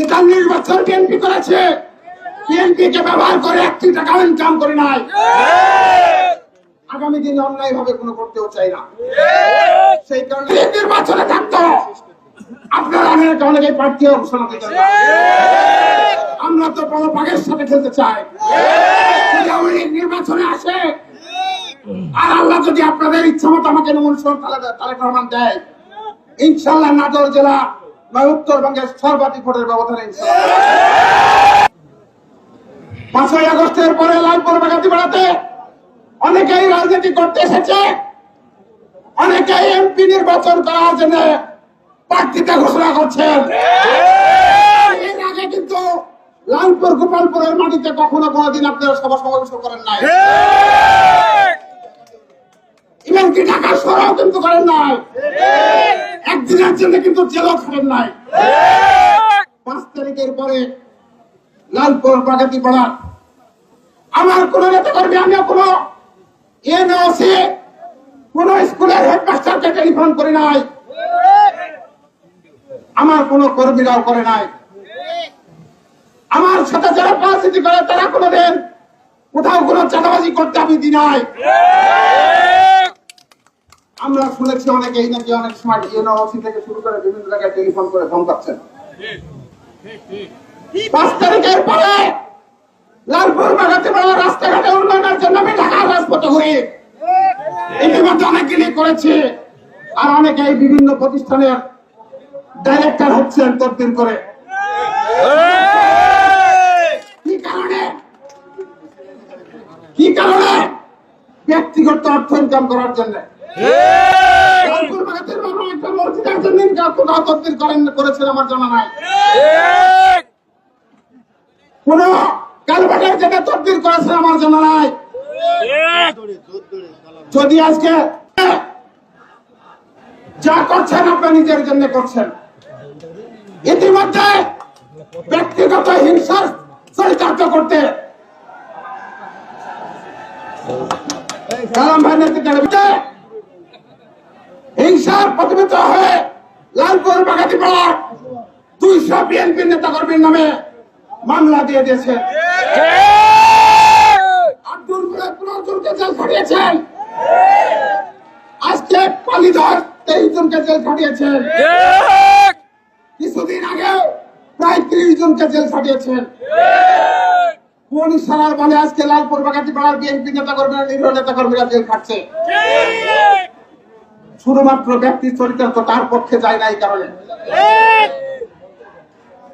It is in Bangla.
তার নির্বাচন বিএনপি করেছে, বিএনপি কে ব্যবহার করে 1 টাকা ইনকাম করে নাই। আগামী দিনে অন্যায় ভাবে কোনো করতেও চাই না। সেই কারণে নির্বাচনে থাকতো আপনারা অনেকে প্রার্থী ঘোষণা দিতেন না। আমরা তো বড় পাগের সাথে খেলতে চাই। নির্বাচনে আসে আর আল্লাহ যদি আপনাদের ইচ্ছা মতো আমাকে নমস্কার তারেক রহমান দেয়, ইনশাল্লাহ নাটোর জেলা বা উত্তরবঙ্গের সর্বাধিক ভোটের ব্যবধানে 5ই আগস্টের পরে লালপুর বাগাতি বেড়াতে অনেকেই রাজনীতি করতে এসেছে, অনেকেই এমপি নির্বাচন করার জন্য প্রার্থিতা ঘোষণা করছেন। এর আগে কিন্তু লালপুর গোপালপুরের মাটিতে কখনো কোনোদিন আপনারা সভা সমাবেশ করেন নাই, এমনকি ঢাকা শহরেও কিন্তু করেন নাই, একদিনের জন্য কিন্তু জেলও খাটেন নাই। 5 তারিখের পরে লালপুর বাগাতি পাড়া আমার কোন নেতা কর্মী, আমি কোনো এনওসি কোন স্কুলের হেডমাস্টারকে টেলিফোন করে নাই, আমার কোন কর্মীরাও করে নাই। আমার সাথে যারা রাজনীতি করে তারা কোনোদিন কোথাও কোনো চাঁদাবাজি করতে আমি দিই নাই। আমরা শুনেছি অনেকেই নাকি অনেক সময় এনওসি থেকে শুরু করে বিভিন্ন জায়গায় টেলিফোন করে ধমকাচ্ছেন। 5 তারিখের পরে লালপুর বাগাতি পাড়া রাস্তাঘাটে উন্নয়নের জন্য আমি ঢাকার রাজপথে ঘুরি, ইতিমধ্যে অনেকগুলি করেছি। আর অনেকেই বিভিন্ন প্রতিষ্ঠানের ডাইরেক্টর হচ্ছেন তদবির করে। কি কারণে? ব্যক্তিগত অর্থ ইনকাম করার জন্য। লালপুর বাগাতির বাবা একটা মসজিদের জন্য কোথাও তদবির করেছেন আমার জানা নাই। কোন কালভার্টের যেটা তদবির করেছেন আমার জানা নাই। যদি আজকে যা করছেন আপনার নিজের জন্য করছেন, ইতিমধ্যে ব্যক্তিগত হিংসার চরিতার্থ করতে কালাম ভাই নেতৃত্বে হিংসার প্রতিবিত হয়ে লালপুর বাগাতি পাড়া 200 বিএনপি নেতা কর্মীর নামে মামলা দিয়ে দিয়েছে। আব্দুল জনকে জেল খাটিয়েছেন, আজকে পালিধর 23 জনকে জেল খাটিয়েছেন, কিছুদিন আগে প্রায় 30 জনকে জেল খাটিয়েছেন। কোন ইশারার বলে আজকে লালপুর বাগাতি পাড়ার বিএনপি নেতা কর্মীরা, নিরীহ নেতা কর্মীরা জেল খাটছে? শুধুমাত্র ব্যক্তি চরিত্র তার পক্ষে যায় না, এই কারণে